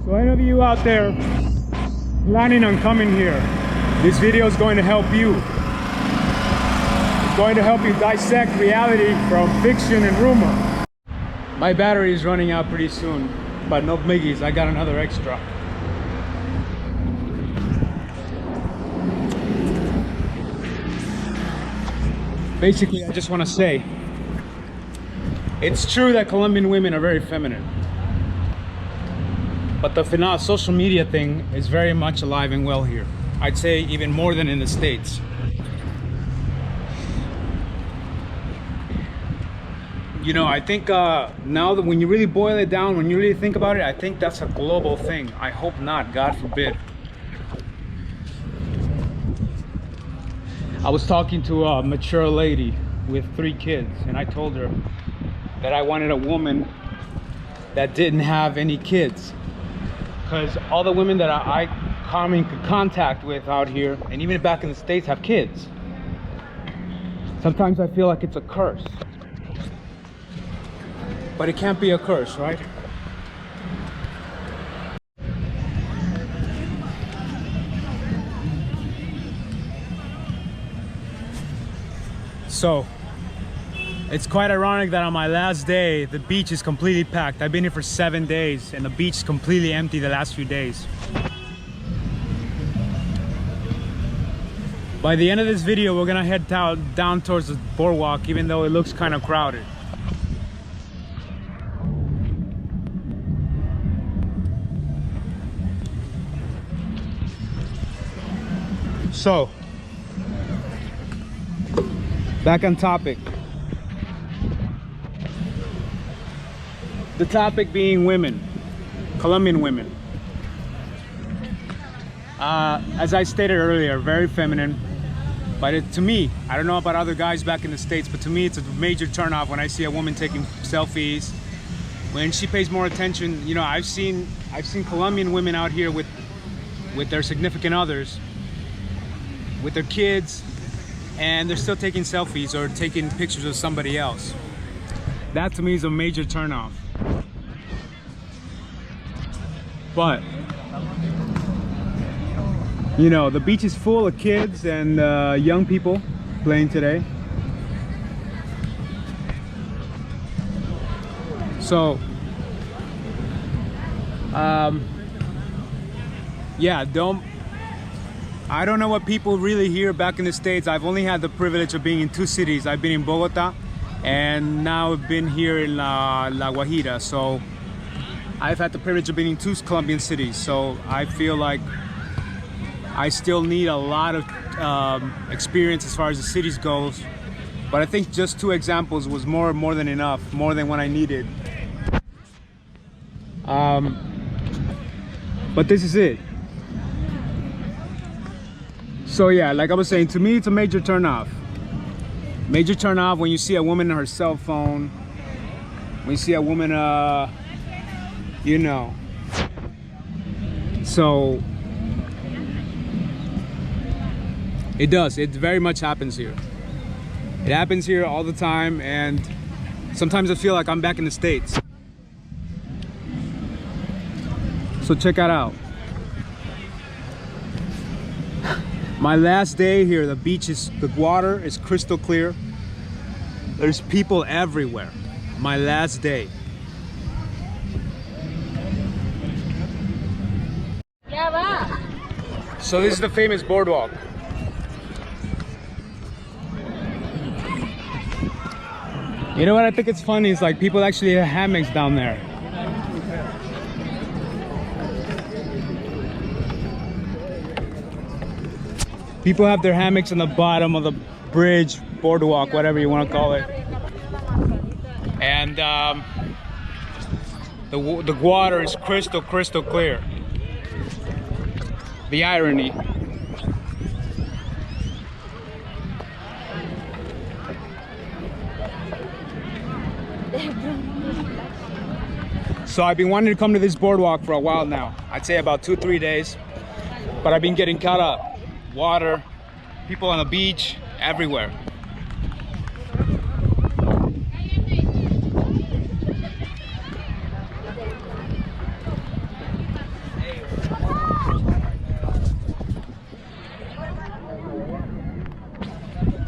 So any of you out there planning on coming here, this video is going to help you. It's going to help you dissect reality from fiction and rumor. My battery is running out pretty soon, but no biggies, I got another extra. Basically, I just want to say, it's true that Colombian women are very feminine. But the social media thing is very much alive and well here. I'd say even more than in the States. You know, I think now that when you really boil it down, when you really think about it, I think that's a global thing. I hope not, God forbid. I was talking to a mature lady with 3 kids, and I told her that I wanted a woman that didn't have any kids. Because all the women that I come in contact with out here, and even back in the States, have kids. Sometimes I feel like it's a curse. But it can't be a curse, right? So, it's quite ironic that on my last day, the beach is completely packed. I've been here for 7 days and the beach is completely empty the last few days. By the end of this video, we're gonna head down towards the boardwalk, even though it looks kind of crowded. So, back on topic. The topic being women, Colombian women. As I stated earlier, very feminine. But to me, I don't know about other guys back in the States, but to me it's a major turnoff when I see a woman taking selfies. When she pays more attention, you know, I've seen Colombian women out here with their significant others, with their kids, and they're still taking selfies or taking pictures of somebody else. That to me is a major turnoff. But you know, the beach is full of kids and young people playing today. So yeah, I don't know what people really hear back in the States. I've only had the privilege of being in 2 cities. I've been in Bogota and now I've been here in La Guajira. So I've had the privilege of being in 2 Colombian cities. So I feel like I still need a lot of experience as far as the cities goes. But I think just 2 examples was more than enough, more than what I needed. But this is it. So yeah, like I was saying, to me it's a major turnoff. Major turnoff when you see a woman on her cell phone, when you see a woman, you know. So it does. It very much happens here. It happens here all the time, and sometimes I feel like I'm back in the States. So check that out. My last day here, the water is crystal clear. There's people everywhere. My last day. So this is the famous boardwalk. You know what I think it's funny is like people actually have hammocks down there. People have their hammocks on the bottom of the bridge, boardwalk, whatever you want to call it. And the water is crystal clear. The irony. So I've been wanting to come to this boardwalk for a while now. I'd say about 2-3 days. But I've been getting caught up. Water, people on the beach, everywhere.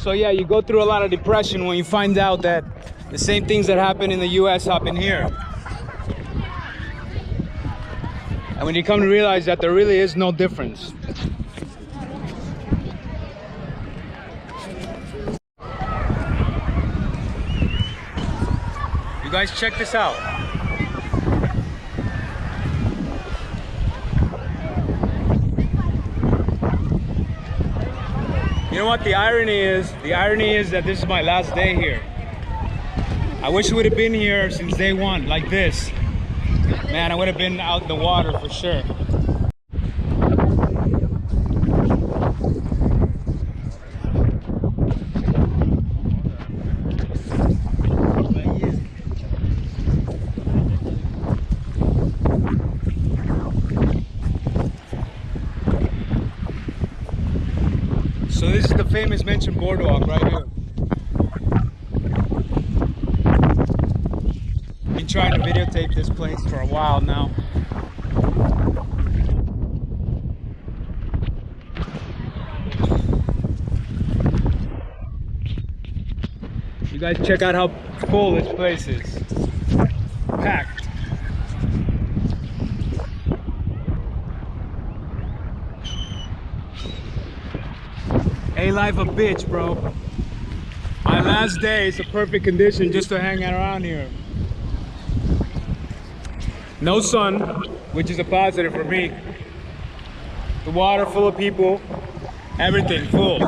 So yeah, you go through a lot of depression when you find out that the same things that happen in the US happen here. And when you come to realize that there really is no difference. You guys check this out. You know what the irony is? The irony is that this is my last day here. I wish I would have been here since day one, like this. Man, I would have been out in the water for sure. So this is the famous mentioned boardwalk right here. Been trying to videotape this place for a while now. You guys check out how full this place is. Packed. Hey, life a bitch, bro. My last day is a perfect condition just to hang out around here. No sun, which is a positive for me. The water full of people, everything full.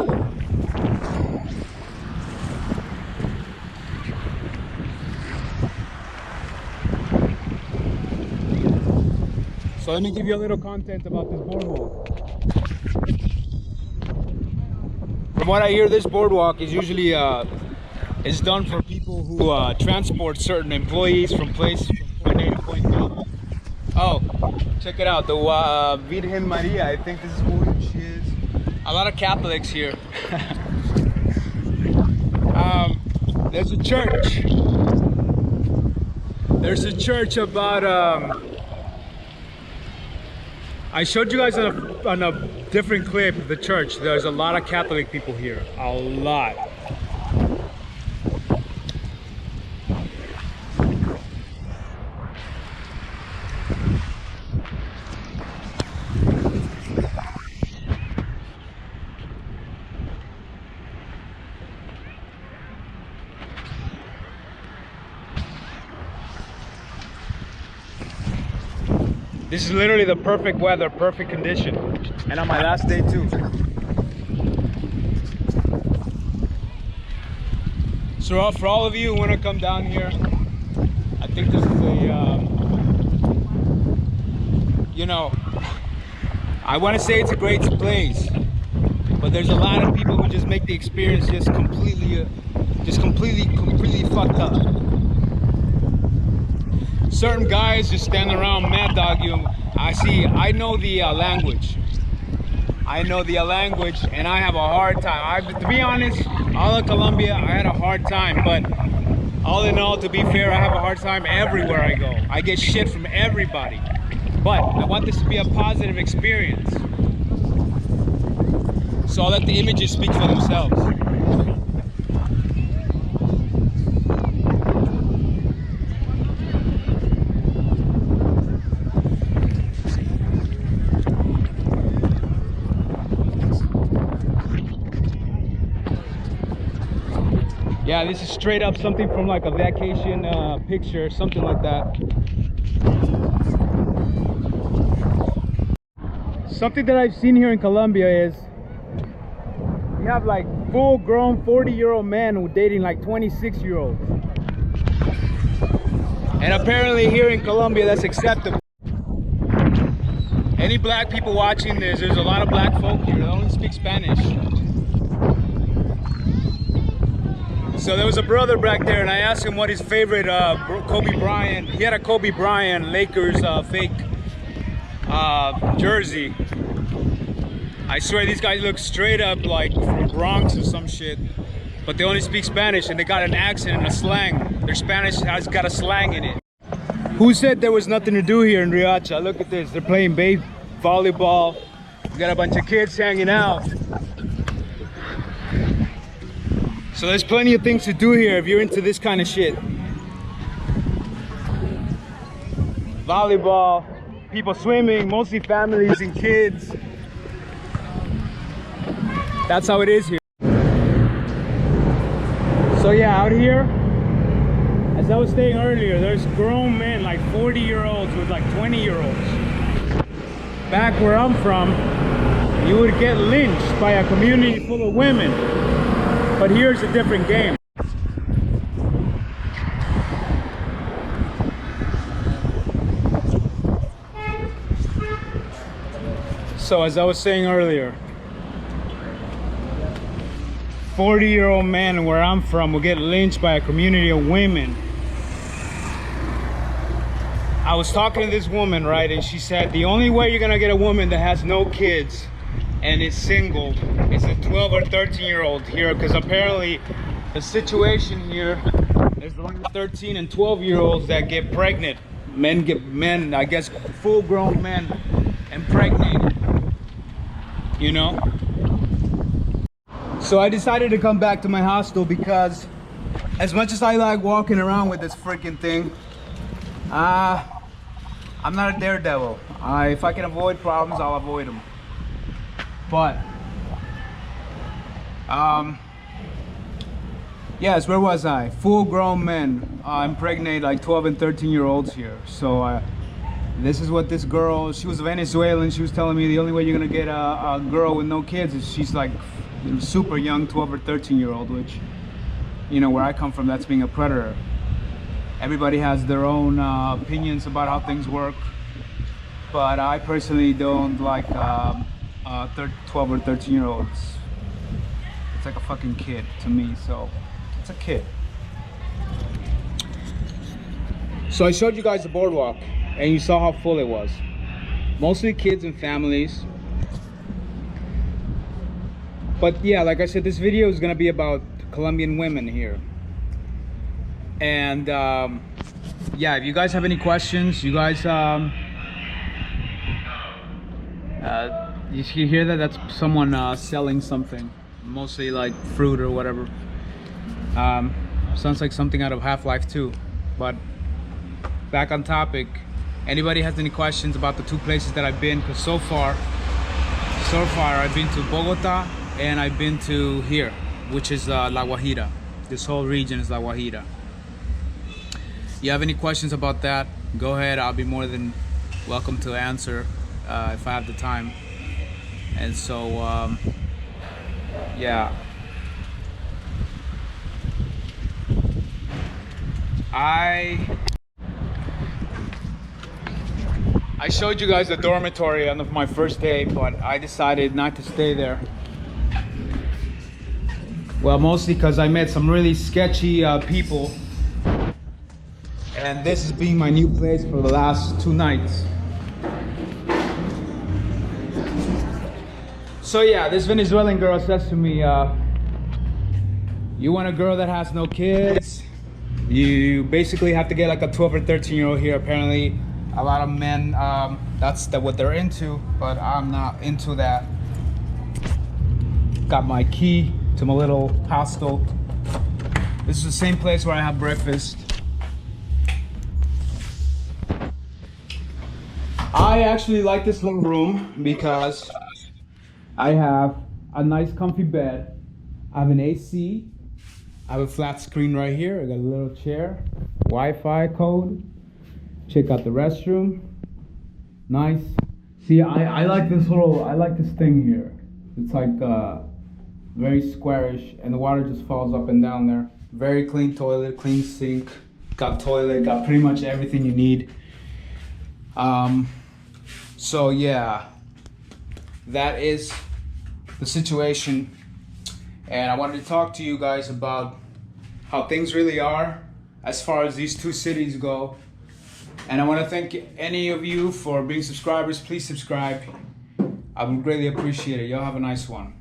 So let me give you a little content about this boardwalk. From what I hear, this boardwalk is usually is done for people who transport certain employees from point A to point B. Oh, check it out, the Virgen Maria, I think this is who she is. A lot of Catholics here. There's a church. There's a church about, I showed you guys on a different clip of the church. There's a lot of Catholic people here, a lot. This is literally the perfect weather, perfect condition. And on my last day too. So for all of you who want to come down here, I think this is a, you know, I want to say it's a great place, but there's a lot of people who just make the experience just completely fucked up. Certain guys just stand around mad dog you. I know the language. I know the language and I have a hard time. To be honest, all of Colombia, I had a hard time, but all in all, to be fair, I have a hard time everywhere I go. I get shit from everybody, but I want this to be a positive experience. So I'll let the images speak for themselves. Yeah, this is straight up something from like a vacation picture, something like that. Something that I've seen here in Colombia is you have like full-grown 40-year-old men who dating like 26-year-olds. And apparently here in Colombia, that's acceptable. Any black people watching this, there's a lot of black folk here that only speak Spanish. So there was a brother back there and I asked him what his favorite Kobe Bryant, he had a Kobe Bryant Lakers fake jersey. I swear these guys look straight up like from Bronx or some shit, but they only speak Spanish and they got an accent and a slang. Their Spanish has got a slang in it. Who said there was nothing to do here in Riohacha? Look at this, they're playing volleyball. We got a bunch of kids hanging out. So there's plenty of things to do here if you're into this kind of shit. Volleyball, people swimming, mostly families and kids. That's how it is here. So yeah, out here, as I was saying earlier, there's grown men, like 40-year-olds with like 20-year-olds. Back where I'm from, you would get lynched by a community full of women. But here's a different game. So as I was saying earlier, 40-year-old men where I'm from will get lynched by a community of women. I was talking to this woman, right, and she said the only way you're gonna get a woman that has no kids and is single is a 12 or 13-year-old here, because apparently the situation here is only 13 and 12-year-olds that get pregnant. Men, I guess, full-grown men impregnated, you know? So I decided to come back to my hostel because as much as I like walking around with this freaking thing, I'm not a daredevil. If I can avoid problems, I'll avoid them. But yes, where was I? Full-grown men impregnate like 12 and 13-year-olds here. So this is what this girl, she was Venezuelan, she was telling me the only way you're gonna get a girl with no kids is she's like super young, 12 or 13-year-old, which, you know, where I come from, that's being a predator. Everybody has their own opinions about how things work, but I personally don't like 12 or 13-year-olds. It's like a fucking kid to me, so it's a kid. So I showed you guys the boardwalk and you saw how full it was. Mostly kids and families. But yeah, like I said, this video is gonna be about Colombian women here. And yeah, if you guys have any questions, you guys you hear that? That's someone selling something, mostly like fruit or whatever. Sounds like something out of Half-Life 2. But back on topic, anybody has any questions about the two places that I've been? Because so far I've been to Bogota and I've been to here, which is La Guajira. This whole region is La Guajira. You have any questions about that, go ahead. I'll be more than welcome to answer if I have the time. And so yeah, I showed you guys the dormitory on my first day, but I decided not to stay there. Well, mostly because I met some really sketchy people, and this is being my new place for the last 2 nights. So yeah, this Venezuelan girl says to me, you want a girl that has no kids? You basically have to get like a 12 or 13-year-old here. Apparently a lot of men, that's what they're into, but I'm not into that. Got my key to my little hostel. This is the same place where I have breakfast. I actually like this little room because I have a nice comfy bed. I have an AC. I have a flat screen right here. I got a little chair, Wi-Fi code. Check out the restroom. Nice. See, I like this thing here. It's like very squarish, and the water just falls up and down there. Very clean toilet, clean sink. Got toilet, got pretty much everything you need. So yeah, that is the situation. And I wanted to talk to you guys about how things really are as far as these two cities go. And I want to thank any of you for being subscribers. Please subscribe. I would greatly appreciate it. Y'all have a nice one.